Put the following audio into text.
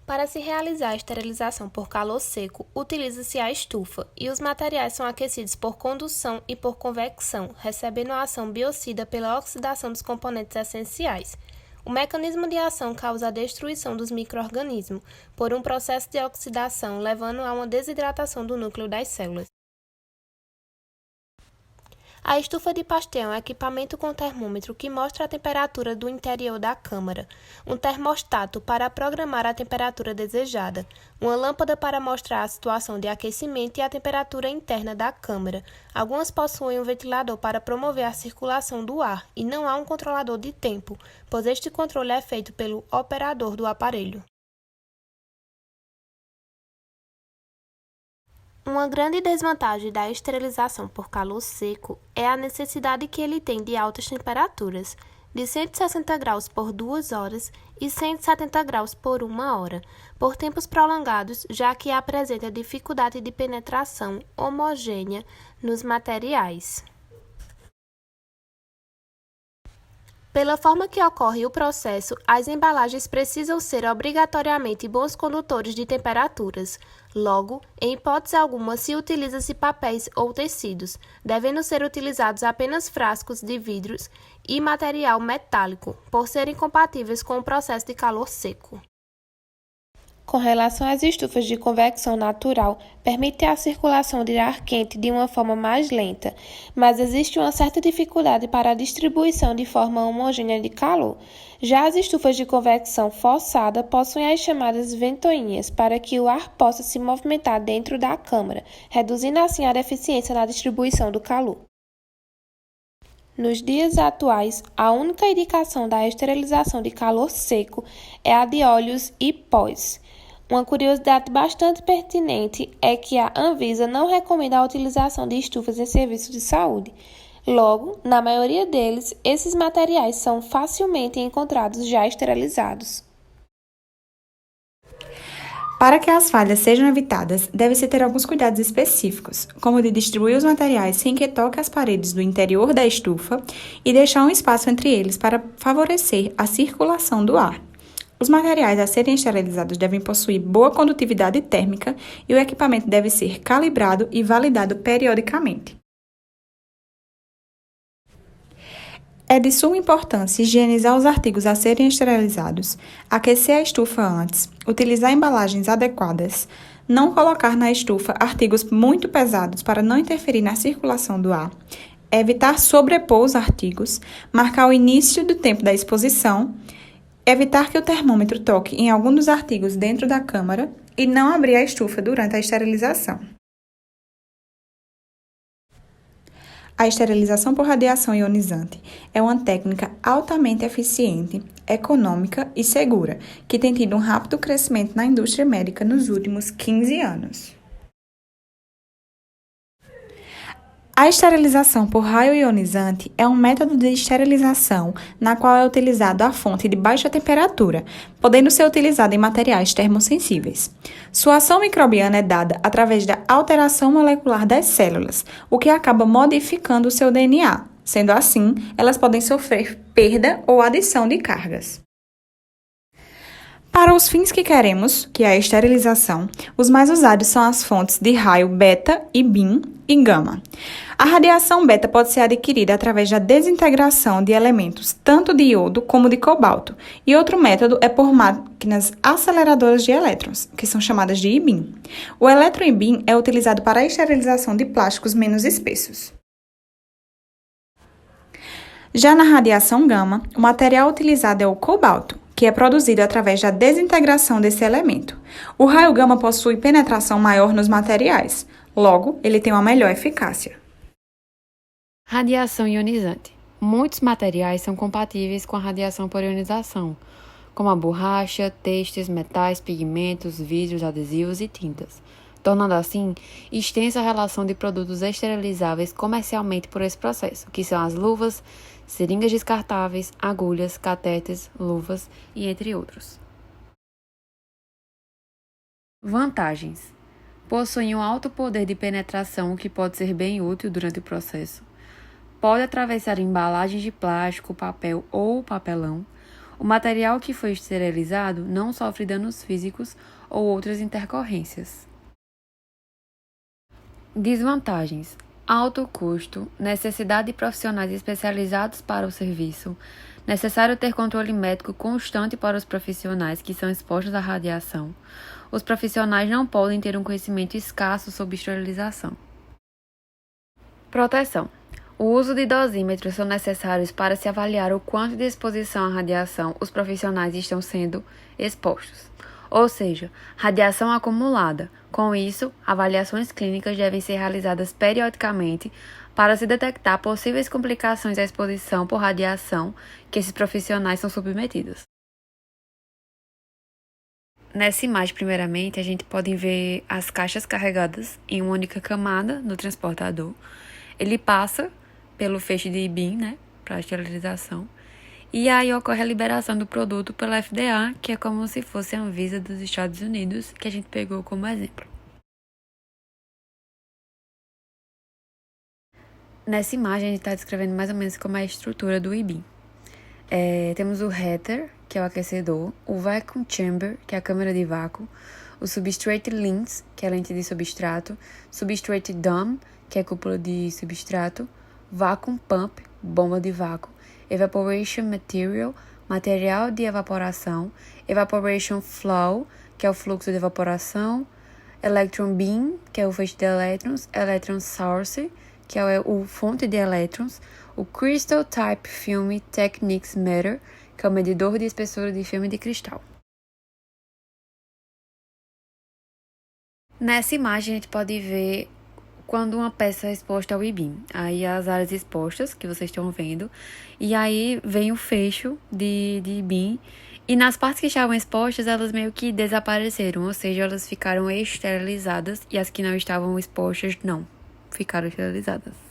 Para se realizar a esterilização por calor seco, utiliza-se a estufa e os materiais são aquecidos por condução e por convecção, recebendo a ação biocida pela oxidação dos componentes essenciais. O mecanismo de ação causa a destruição dos micro-organismos por um processo de oxidação, levando a uma desidratação do núcleo das células. A estufa de Pasteur é um equipamento com termômetro que mostra a temperatura do interior da câmara, um termostato para programar a temperatura desejada, uma lâmpada para mostrar a situação de aquecimento e a temperatura interna da câmara. Algumas possuem um ventilador para promover a circulação do ar e não há um controlador de tempo, pois este controle é feito pelo operador do aparelho. Uma grande desvantagem da esterilização por calor seco é a necessidade que ele tem de altas temperaturas, de 160 graus por 2 horas e 170 graus por 1 hora, por tempos prolongados, já que apresenta dificuldade de penetração homogênea nos materiais. Pela forma que ocorre o processo, as embalagens precisam ser obrigatoriamente bons condutores de temperaturas. Logo, em hipótese alguma, se utiliza-se papéis ou tecidos, devendo ser utilizados apenas frascos de vidros e material metálico, por serem compatíveis com o processo de calor seco. Com relação às estufas de convecção natural, permite a circulação de ar quente de uma forma mais lenta, mas existe uma certa dificuldade para a distribuição de forma homogênea de calor. Já as estufas de convecção forçada possuem as chamadas ventoinhas para que o ar possa se movimentar dentro da câmara, reduzindo assim a deficiência na distribuição do calor. Nos dias atuais, a única indicação da esterilização de calor seco é a de óleos e pós. Uma curiosidade bastante pertinente é que a Anvisa não recomenda a utilização de estufas em serviços de saúde. Logo, na maioria deles, esses materiais são facilmente encontrados já esterilizados. Para que as falhas sejam evitadas, deve-se ter alguns cuidados específicos, como de distribuir os materiais sem que toque as paredes do interior da estufa e deixar um espaço entre eles para favorecer a circulação do ar. Os materiais a serem esterilizados devem possuir boa condutividade térmica e o equipamento deve ser calibrado e validado periodicamente. É de suma importância higienizar os artigos a serem esterilizados, aquecer a estufa antes, utilizar embalagens adequadas, não colocar na estufa artigos muito pesados para não interferir na circulação do ar, evitar sobrepor os artigos, marcar o início do tempo da exposição, evitar que o termômetro toque em algum dos artigos dentro da câmara e não abrir a estufa durante a esterilização. A esterilização por radiação ionizante é uma técnica altamente eficiente, econômica e segura, que tem tido um rápido crescimento na indústria médica nos últimos 15 anos. A esterilização por raio ionizante é um método de esterilização na qual é utilizada a fonte de baixa temperatura, podendo ser utilizada em materiais termossensíveis. Sua ação microbiana é dada através da alteração molecular das células, o que acaba modificando o seu DNA. Sendo assim, elas podem sofrer perda ou adição de cargas. Para os fins que queremos, que é a esterilização, os mais usados são as fontes de raio beta, IBIM e gama. A radiação beta pode ser adquirida através da desintegração de elementos tanto de iodo como de cobalto, e outro método é por máquinas aceleradoras de elétrons, que são chamadas de IBIM. O eletroIBIM é utilizado para a esterilização de plásticos menos espessos. Já na radiação gama, o material utilizado é o cobalto, que é produzido através da desintegração desse elemento. O raio gama possui penetração maior nos materiais, logo, ele tem uma melhor eficácia. Radiação ionizante. Muitos materiais são compatíveis com a radiação por ionização, como a borracha, têxteis, metais, pigmentos, vidros, adesivos e tintas, tornando assim extensa a relação de produtos esterilizáveis comercialmente por esse processo, que são as luvas, seringas descartáveis, agulhas, catéteres, luvas e entre outros. Vantagens. Possuem um alto poder de penetração que pode ser bem útil durante o processo. Pode atravessar embalagens de plástico, papel ou papelão. O material que foi esterilizado não sofre danos físicos ou outras intercorrências. Desvantagens: alto custo, necessidade de profissionais especializados para o serviço, necessário ter controle médico constante para os profissionais que são expostos à radiação. Os profissionais não podem ter um conhecimento escasso sobre esterilização. Proteção: o uso de dosímetros são necessários para se avaliar o quanto de exposição à radiação os profissionais estão sendo expostos, ou seja, radiação acumulada. Com isso, avaliações clínicas devem ser realizadas periodicamente para se detectar possíveis complicações da exposição por radiação que esses profissionais são submetidos. Nessa imagem, primeiramente, a gente pode ver as caixas carregadas em uma única camada no transportador. Ele passa pelo feixe de IBIN, né, para esterilização. E aí ocorre a liberação do produto pela FDA, que é como se fosse a Anvisa dos Estados Unidos, que a gente pegou como exemplo. Nessa imagem, a gente está descrevendo mais ou menos como é a estrutura do IBIN. Temos o heater, que é o aquecedor, o vacuum chamber, que é a câmara de vácuo, o substrate lens, que é a lente de substrato, substrate dome, que é a cúpula de substrato, vacuum pump, bomba de vácuo, evaporation material, material de evaporação, evaporation flow, que é o fluxo de evaporação, electron beam, que é o feixe de elétrons, electron source, que é o fonte de elétrons, o crystal type film techniques meter, que é o medidor de espessura de filme de cristal. Nessa imagem, a gente pode ver quando uma peça é exposta ao IBIM. Aí as áreas expostas, que vocês estão vendo, e aí vem o fecho de IBIM, e nas partes que estavam expostas, elas meio que desapareceram, ou seja, elas ficaram esterilizadas, e as que não estavam expostas, não ficaram esterilizadas.